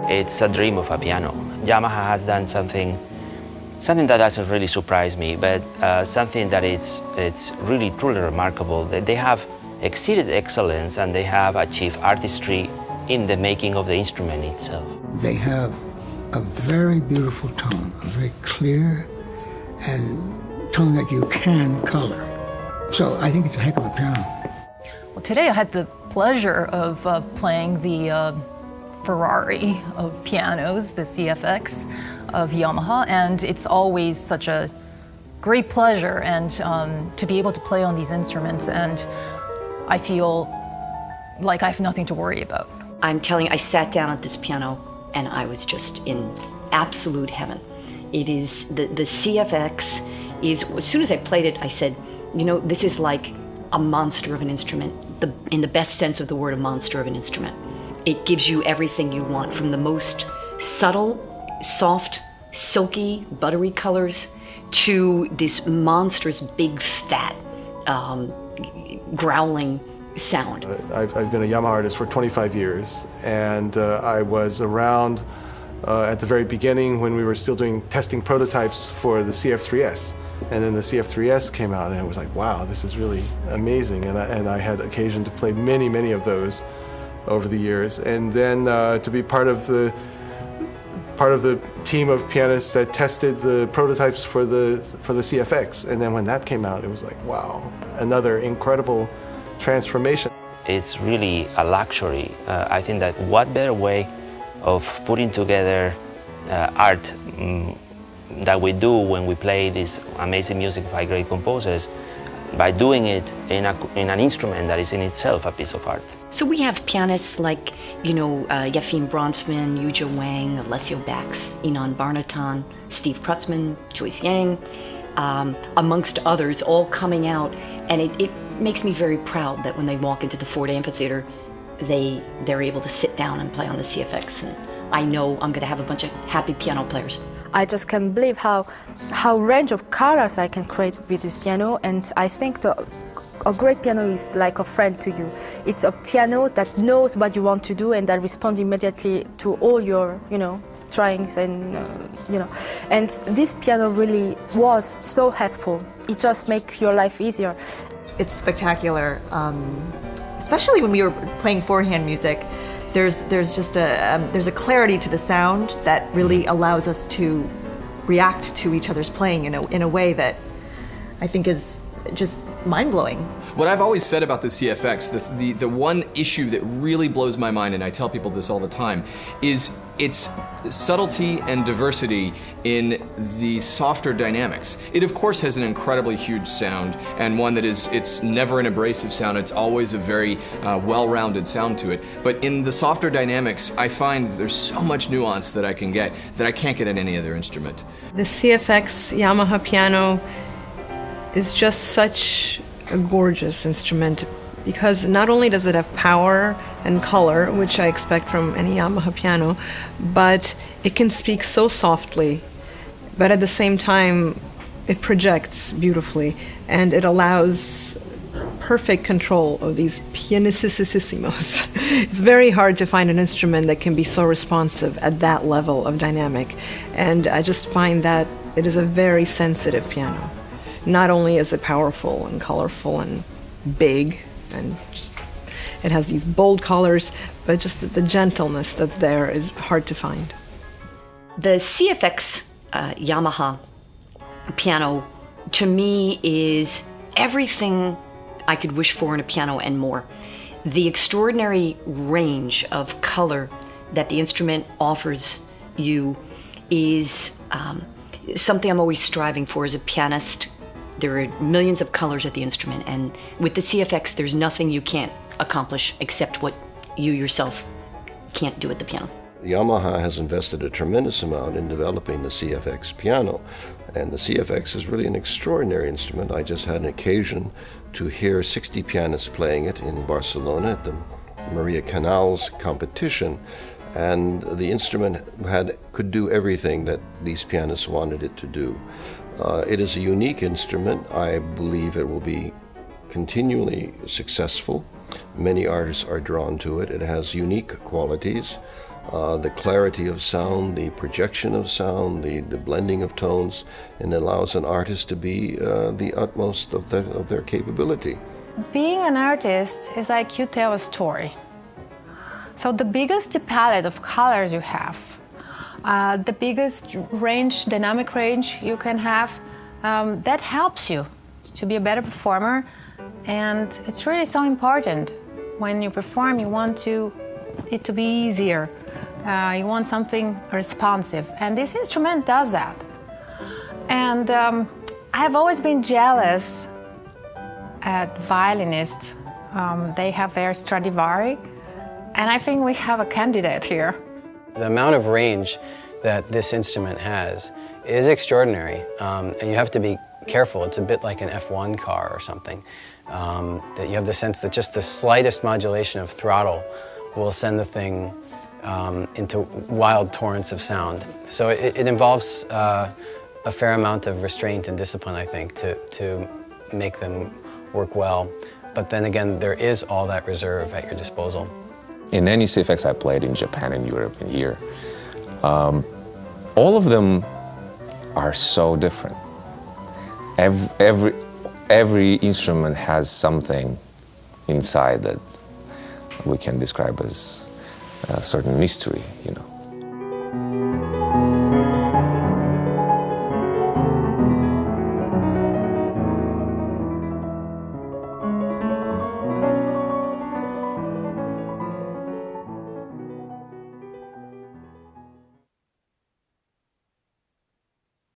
It's a dream of a piano. Yamaha has done something that doesn't really surprise me, but something that it's really truly remarkable. They have exceeded excellence and they have achieved artistry in the making of the instrument itself. They have a very beautiful tone, a very clear and tone that you can color. So I think it's a heck of a piano. Well, today I had the pleasure of playing the Ferrari of pianos, the Cfx of Yamaha, and it's always such a great pleasure and to be able to play on these instruments, and I feel like I have nothing to worry about. I'm telling you, I sat down at this piano and I was just in absolute heaven. It is, the Cfx is, as soon as I played it, I said, you know, this is like a monster of an instrument, in the best sense of the word, a monster of an instrument. It gives you everything you want, from the most subtle, soft, silky, buttery colors to this monstrous, big, fat, growling sound. I've been a Yamaha artist for 25 years, and I was around at the very beginning when we were still doing testing prototypes for the CF3S. And then the CF3S came out and it was like, wow, this is really amazing. And I had occasion to play many, many of those over the years. And then to be part of the team of pianists that tested the prototypes for the CFX. And then when that came out, it was like, wow, another incredible transformation. It's really a luxury. I think that what better way of putting together art that we do when we play this amazing music by great composers, by doing it in an instrument that is in itself a piece of art. So we have pianists like, you know, Yefim Bronfman, Yuja Wang, Alessio Bax, Inan Barnatan, Steve Prutzman, Joyce Yang, amongst others, all coming out, and it makes me very proud that when they walk into the Ford Amphitheater, they're able to sit down and play on the Cfx, and I know I'm going to have a bunch of happy piano players. I just can't believe how range of colors I can create with this piano, and I think a great piano is like a friend to you. It's a piano that knows what you want to do and that responds immediately to all your, you know, tryings and, you know. And this piano really was so helpful. It just makes your life easier. It's spectacular, especially when we were playing four-hand music. There's just there's a clarity to the sound that really allows us to react to each other's playing in a way that I think is just mind-blowing. What I've always said about the CFX, the one issue that really blows my mind, and I tell people this all the time, is its subtlety and diversity in the softer dynamics. It of course has an incredibly huge sound, and one that it's never an abrasive sound, it's always a very well-rounded sound to it. But in the softer dynamics, I find there's so much nuance that I can get that I can't get at any other instrument. The CFX Yamaha piano is just such a gorgeous instrument, because not only does it have power and color, which I expect from any Yamaha piano, but it can speak so softly, but at the same time it projects beautifully, and it allows perfect control of these pianissimos. It's very hard to find an instrument that can be so responsive at that level of dynamic, and I just find that it is a very sensitive piano. Not only is it powerful and colorful and big, and just it has these bold colors, but just the gentleness that's there is hard to find. The Cfx Yamaha piano, to me, is everything I could wish for in a piano and more. The extraordinary range of color that the instrument offers you is something I'm always striving for as a pianist. There are millions of colors at the instrument, and with the Cfx, there's nothing you can't accomplish except what you yourself can't do at the piano. Yamaha has invested a tremendous amount in developing the Cfx piano, and the Cfx is really an extraordinary instrument. I just had an occasion to hear 60 pianists playing it in Barcelona at the Maria Canals competition, and the instrument could do everything that these pianists wanted it to do. It is a unique instrument. I believe it will be continually successful. Many artists are drawn to it. It has unique qualities. The clarity of sound, the projection of sound, the blending of tones, and allows an artist to be the utmost of their capability. Being an artist is like you tell a story. So the biggest the palette of colors you have, the biggest range, dynamic range you can have, that helps you to be a better performer. And it's really so important. When you perform, you want it to be easier. You want something responsive, and this instrument does that. And I've always been jealous at violinists. They have their Stradivari, and I think we have a candidate here. The amount of range that this instrument has is extraordinary, and you have to be careful. It's a bit like an F1 car or something, that you have the sense that just the slightest modulation of throttle will send the thing into wild torrents of sound. So it involves a fair amount of restraint and discipline, I think, to make them work well. But then again, there is all that reserve at your disposal. In any Cfx I played in Japan and Europe and here, all of them are so different. Every instrument has something inside that we can describe as a certain mystery, you know.